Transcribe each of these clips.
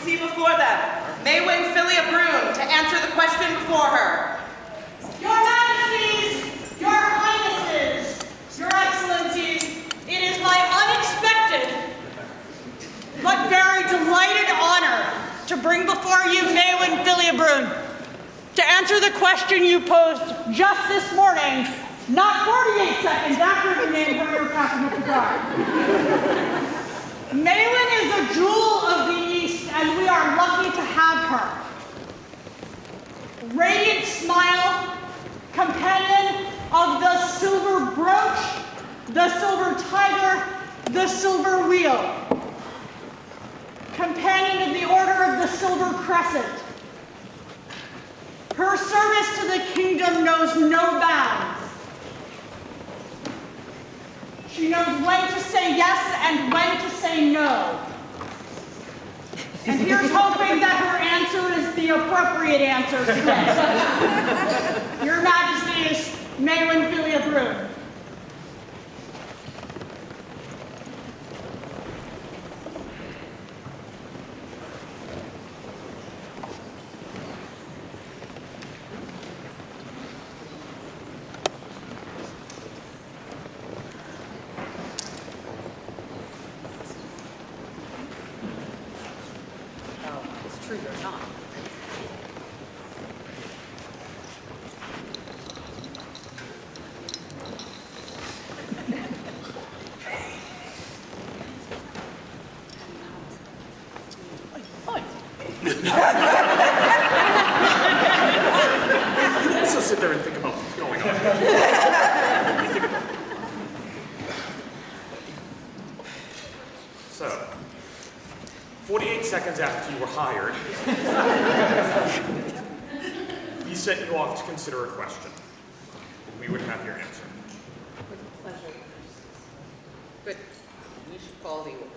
see before them Mægwynn filia Brun to answer the question before her. Your Majesties, Your Highnesses, Your Excellencies, it is my unexpected but very delighted honor to bring before you Mægwynn filia Brun to answer the question you posed just this morning, not 48 seconds after the name her captain of the guard. Mægwynn is a jewel of the East, and we are lucky to have her. Radiant smile, companion of the silver brooch, the silver tiger, the silver wheel. Companion of the Order of the Silver Crescent. Her service to the kingdom knows no bounds. She knows when to say yes and when to say no. And here's hoping that her answer is the appropriate answer today. Your Majesties, Mægwynn filia Brun. So sit there and think about what's going on. So, 48 seconds after you were hired, we sent you off to consider a question. We would have your answer. With pleasure. But we should follow the order.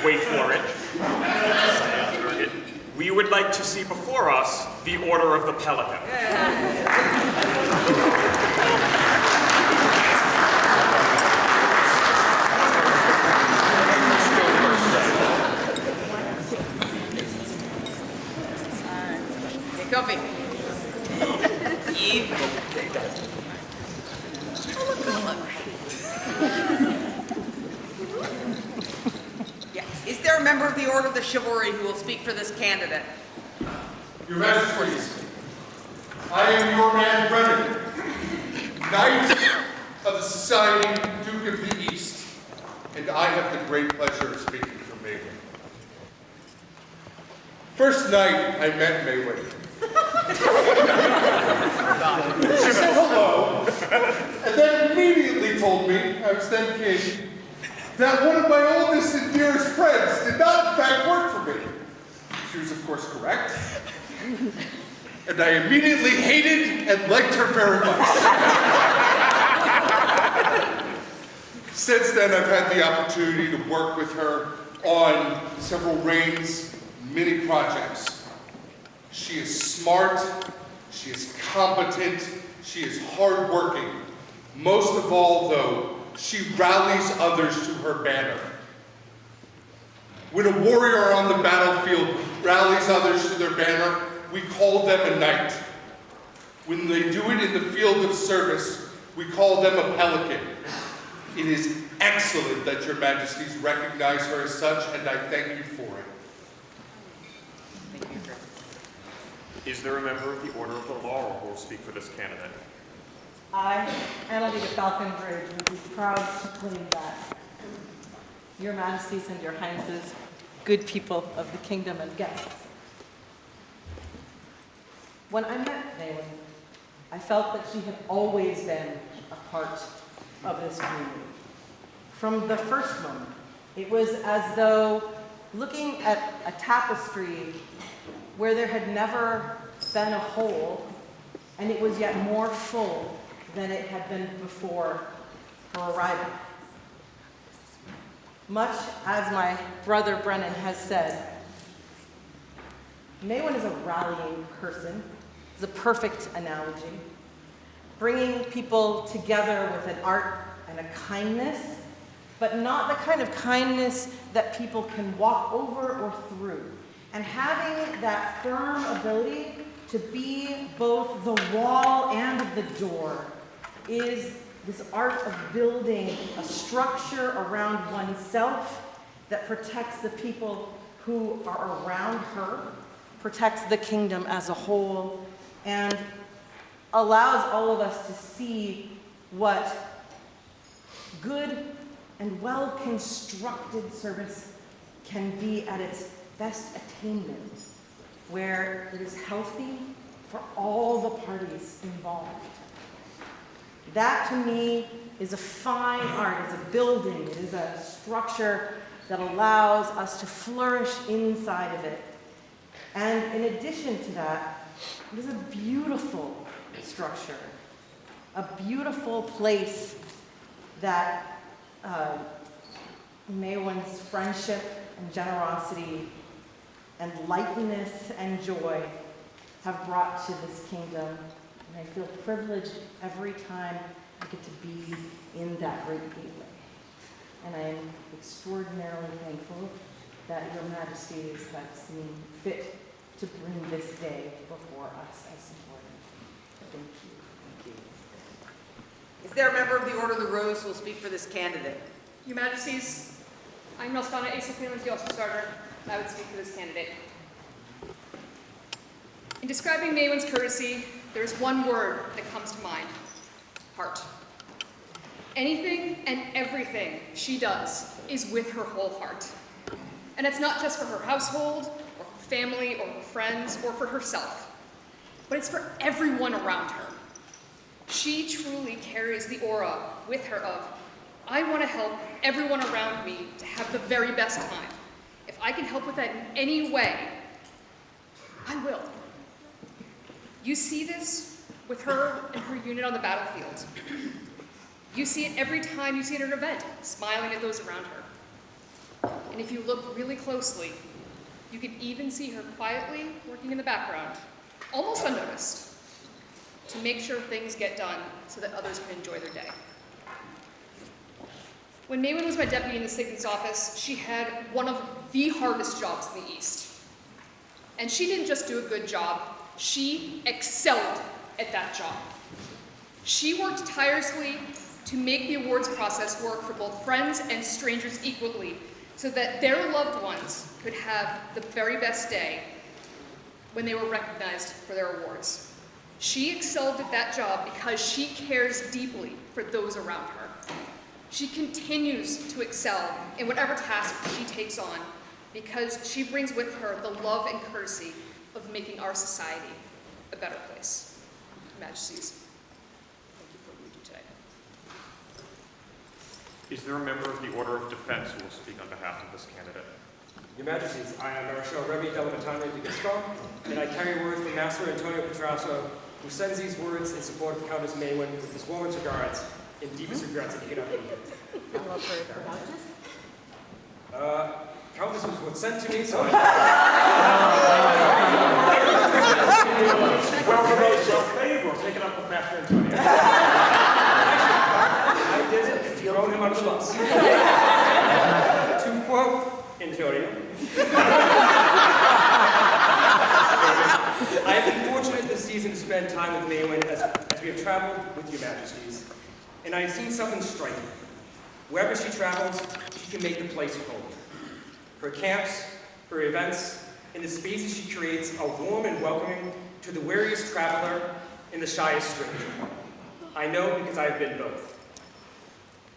Wait for it. We would like to see before us the Order of the Pelican. Get comfy. Eve. Is there a member of the Order of the Chivalry who will speak for this candidate? Your Majesties, I am your man Brun, Knight of the Society Duke of the East, and I have the great pleasure of speaking for Mægwynn. First night I met Mægwynn. She said hello, and then immediately told me, I was then king, that one of my oldest and dearest friends did not in fact work for me. She was of course correct. And I immediately hated and liked her very much. Since then, I've had the opportunity to work with her on several reigns, many projects. She is smart, she is competent, she is hardworking. Most of all, though, she rallies others to her banner. When a warrior on the battlefield rallies others to their banner, we call them a knight. When they do it in the field of service, we call them a pelican. It is excellent that your Majesties recognize her as such, and I thank you for it. Thank you, Chris. Is there a member of the Order of the Laurel who will speak for this candidate? I, Emily de Falconbridge, would be proud to claim that. Your Majesties and Your Highnesses, good people of the kingdom and guests. When I met Mægwynn, I felt that she had always been a part of this community. From the first moment, it was as though looking at a tapestry where there had never been a hole, and it was yet more full than it had been before her arrival. Much as my brother Brennan has said, Mægwynn is a rallying person. It's a perfect analogy. Bringing people together with an art and a kindness but not the kind of kindness that people can walk over or through. And having that firm ability to be both the wall and the door is this art of building a structure around oneself that protects the people who are around her, protects the kingdom as a whole, and allows all of us to see what good and well-constructed service can be at its best attainment, where it is healthy for all the parties involved. That, to me, is a fine art. It's a building. It is a structure that allows us to flourish inside of it. And in addition to that, it is a beautiful structure, a beautiful place that Mægwynn's friendship and generosity and lightness and joy have brought to this kingdom. And I feel privileged every time I get to be in that great gateway. And I am extraordinarily thankful that Your Majesties have seen fit to bring this day before us as important. Thank you. Thank you. Is there a member of the Order of the Rose who will speak for this candidate? Your Majesties, I'm Rostana Asafin with the Ulster Starter, and I would speak for this candidate. In describing Mægwynn's courtesy, there is one word that comes to mind: heart. Anything and everything she does is with her whole heart. And it's not just for her household, or her family, or her friends, or for herself, but it's for everyone around her. She truly carries the aura with her of, I want to help everyone around me to have the very best time. If I can help with that in any way, I will. You see this with her and her unit on the battlefield. You see it every time you see it at an event, smiling at those around her. And if you look really closely, you can even see her quietly working in the background, almost unnoticed, to make sure things get done so that others can enjoy their day. When Mægwynn was my deputy in the Signet's office, she had one of the hardest jobs in the East. And she didn't just do a good job, she excelled at that job. She worked tirelessly to make the awards process work for both friends and strangers equally, so that their loved ones could have the very best day when they were recognized for their awards. She excelled at that job because she cares deeply for those around her. She continues to excel in whatever task she takes on because she brings with her the love and courtesy of making our society a better place. Majesties, thank you for what you do today. Is there a member of the Order of Defense who will speak on behalf of this candidate? Your Majesties, I am Marshal Remy Delamatane de Gascon, and I carry words from Master Antonio Petrasso, who sends these words in support of Countess Mægwynn with his warmest regards and deepest regrets that he cannot be here. I love her Countess. Countess was what's sent to me, so I... Well, we're taking up with Master Antonio. I did throw him under the bus. To quote Antonio, I have been fortunate this season to spend time with Mægwynn as we have traveled with Your Majesties, and I have seen something striking. Wherever she travels, she can make the place home. Her camps, her events, and the spaces she creates are warm and welcoming to the weariest traveler and the shyest stranger. I know because I have been both.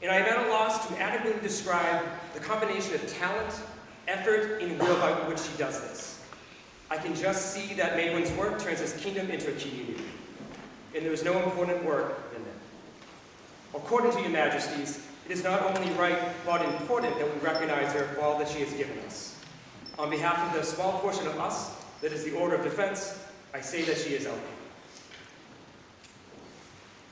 And I am at a loss to adequately describe the combination of talent, effort, and will by which she does this. I can just see that Mægwynn's work turns this kingdom into a community. And there is no important work than that. According to Your Majesties, it is not only right, but important that we recognize her for all that she has given us. On behalf of the small portion of us that is the Order of Defense, I say that she is eloquent.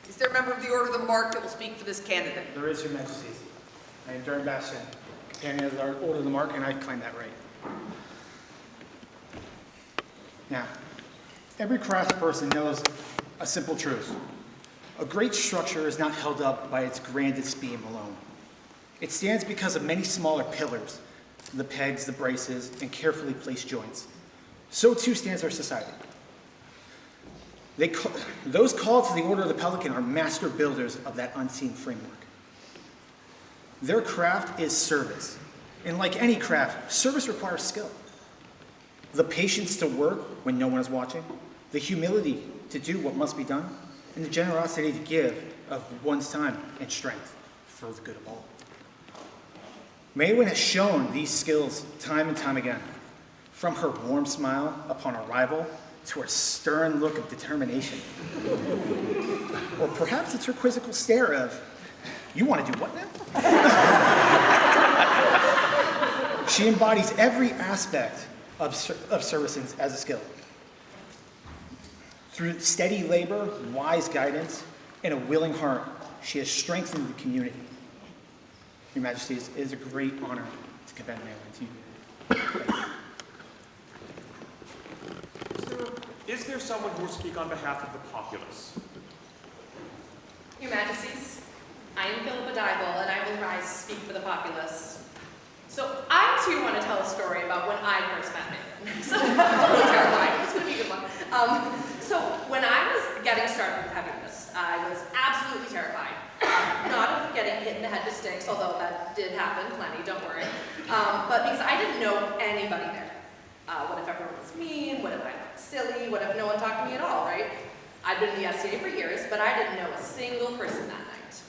Is there a member of the Order of the Mark that will speak for this candidate? There is, Your Majesties. I am Durham Bastion, companion of the Order of the Mark, and I claim that right. Now, every craftsperson knows a simple truth. A great structure is not held up by its grandest beam alone. It stands because of many smaller pillars, the pegs, the braces, and carefully placed joints. So too stands our society. Those called to the Order of the Pelican are master builders of that unseen framework. Their craft is service. And like any craft, service requires skill. The patience to work when no one is watching, the humility to do what must be done, and the generosity to give of one's time and strength for the good of all. Mægwynn has shown these skills time and time again, from her warm smile upon arrival to her stern look of determination. Or perhaps it's her quizzical stare of, "You want to do what now?" She embodies every aspect of service as a skill. Through steady labor, wise guidance, and a willing heart, she has strengthened the community. Your Majesties, it is a great honor to commend Mægwynn to you. Is there someone who will speak on behalf of the populace? Your Majesties, I am Philippa Dybel, and I will rise to speak for the populace. So I too want to tell a story about when I first met Mægwynn. So I'm totally terrified. It's going to be a good one. So when I was getting started with heaviness, I was absolutely terrified. Not of getting hit in the head with sticks, although that did happen plenty, don't worry. But because I didn't know anybody there. What if everyone was mean? What if I looked silly? What if no one talked to me at all, right? I'd been in the SCA for years, but I didn't know a single person that night.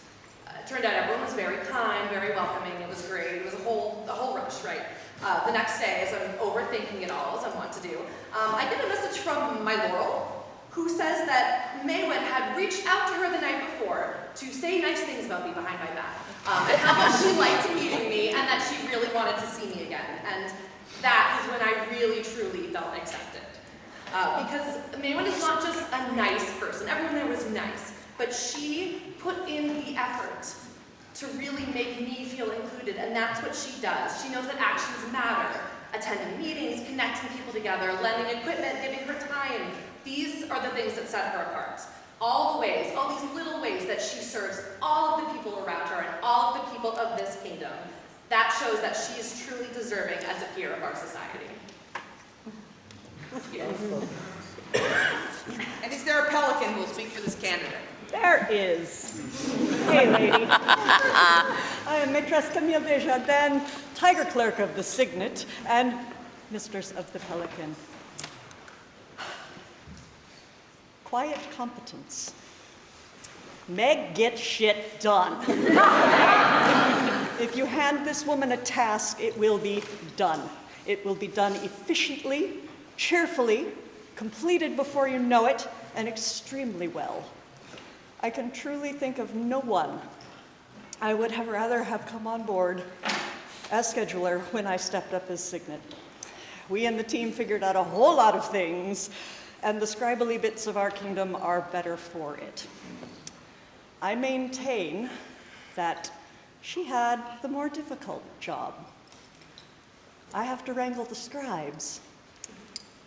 It turned out everyone was very kind, very welcoming. It was great. It was a whole rush, right? The next day, as I'm overthinking it all, as I want to do, I get a message from my Laurel, who says that Mægwynn had reached out to her the night before to say nice things about me behind my back, and how much she liked meeting me, and that she really wanted to see me again. And that is when I really, truly felt accepted. Because Mægwynn is not just a nice person. Everyone there was nice. But she put in the effort to really make me feel included, and that's what she does. She knows that actions matter. Attending meetings, connecting people together, lending equipment, giving her time. These are the things that set her apart. All the ways, all these little ways that she serves all of the people around her and all of the people of this kingdom. That shows that she is truly deserving as a peer of our society. And is there a Pelican who will speak for this candidate? There is. Hey, lady. I am Mistress Camille Desjardins, Tiger Clerk of the Signet, and Mistress of the Pelican. Quiet competence. Meg gets shit done. If you hand this woman a task, it will be done. It will be done efficiently, cheerfully, completed before you know it, and extremely well. I can truly think of no one I would have rather have come on board as scheduler when I stepped up as Signet. We and the team figured out a whole lot of things, and the scribbly bits of our kingdom are better for it. I maintain that she had the more difficult job. I have to wrangle the scribes.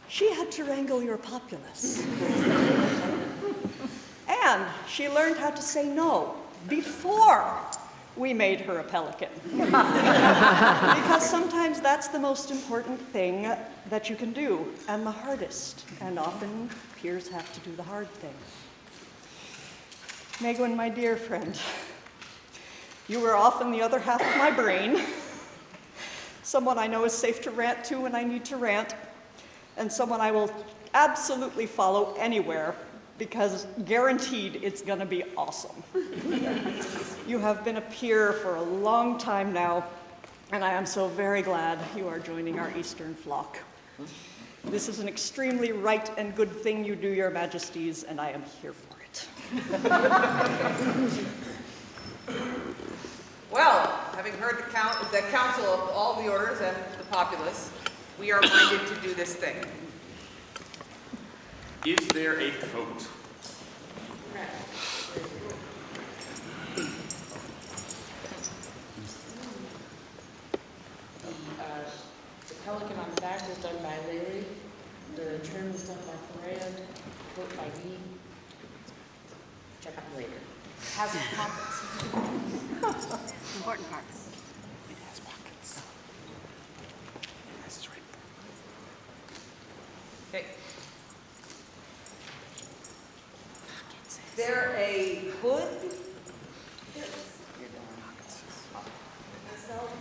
She had to wrangle your populace. And she learned how to say no before we made her a Pelican. Because sometimes that's the most important thing that you can do, and the hardest. And often peers have to do the hard thing. Mægwynn, my dear friend, you were often the other half of my brain. Someone I know is safe to rant to when I need to rant, and someone I will absolutely follow anywhere, because guaranteed it's gonna be awesome. You have been a peer for a long time now, and I am so very glad you are joining our Eastern flock. This is an extremely right and good thing you do, Your Majesties, and I am here for it. Well, having heard the council of all the orders and the populace, we are minded to do this thing. Is there a coat? The Pelican on the back was done by Larry. The trim was done by Fran. Coat by me. Check out later. Has some pockets. Important parts. there a hood? Myself,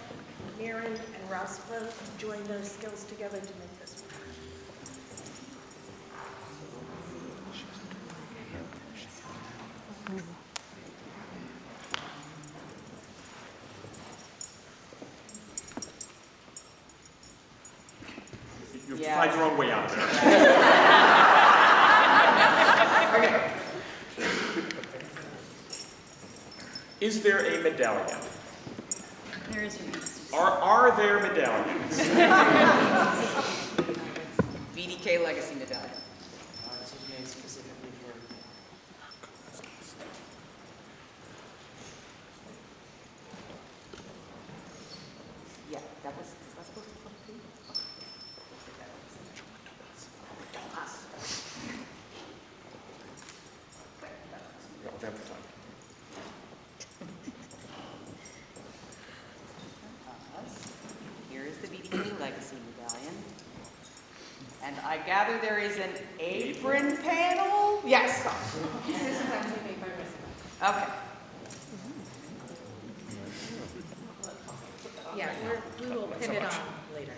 Maren, and Rospa joined those skills together to make this one. You have to Yeah. find your own way out of there. Okay. Is there a medallion? There is your Are there medallions? VDK Legacy Medallion. This was made specifically for. Yeah, that was, is that supposed to come to you? Yeah, that's fine. Here is the VDK Legacy Medallion. And I gather there is an apron panel? Yes. This is actually made by Rospa. Okay. Yeah, we will pivot on later.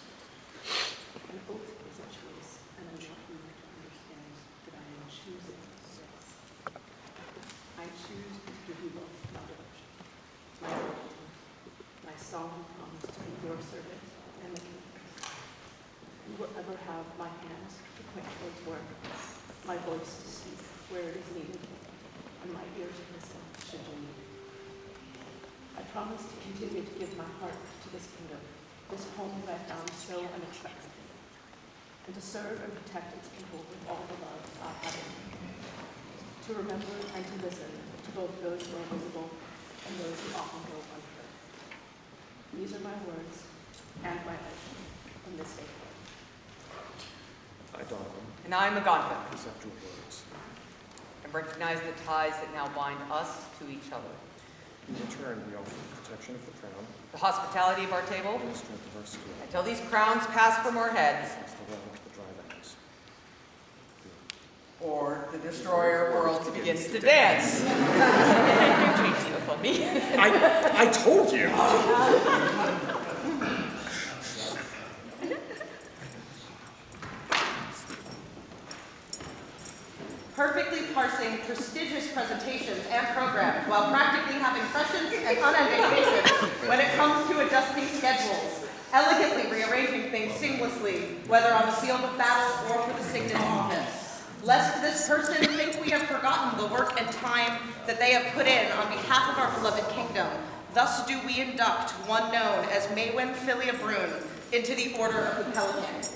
And both is a choice, and I want you to understand that I am choosing this. I choose to give you both my devotion, my loyalty, my solemn promise to be your servant and the kingdom. You will ever have my hands to point towards work, my voice to speak where it is needed, and my ears to listen should you need. I promise to continue to give my heart to this kingdom, this home that I found so unexpectedly, and to serve and protect its people with all the love I have in me, to remember and to listen to both those who are visible and those who often go unheard. These are my words and my vision from this day forward. I, Donovan, And I, Maganta, accept your words. and recognize the ties that now bind us to each other. In return, we offer the protection of the crown The hospitality of our table, and the strength of our skill until these crowns pass from our heads, against the realm of the dry lands. or the destroyer world begins to dance. Changed it up on me. I told you! Perfectly parsing prestigious presentations and programs while practically having prescience and unending patience when it comes to adjusting schedules, elegantly rearranging things seamlessly, whether on the field of battle or for the signet office. Lest this person think we have forgotten the work and time that they have put in on behalf of our beloved kingdom, thus do we induct one known as Mægwynn filia Brun into the Order of the Pelican.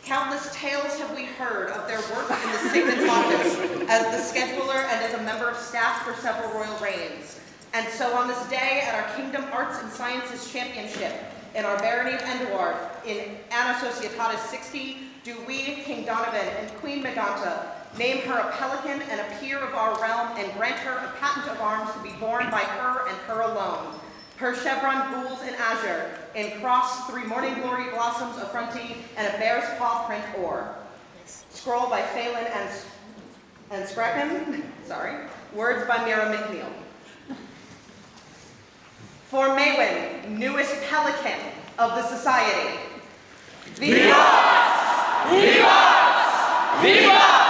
Countless tales have we heard of their work in the Signet's office as the scheduler and as a member of staff for several royal reigns. And so on this day at our Kingdom Arts and Sciences Championship in our Barony of Endewearde in Anna Societatis 60, do we, King Donovan and Queen Maganta, name her a pelican and a peer of our realm and grant her a patent of arms to be borne by her and her alone. Her chevron gules in azure, in cross 3 morning glory blossoms affronting, and a bear's paw print or. Scroll by Phelan and Scracken, sorry. Words by Mira McNeil. For Mægwynn, newest pelican of the society. Vivas! Vivas! Vivas!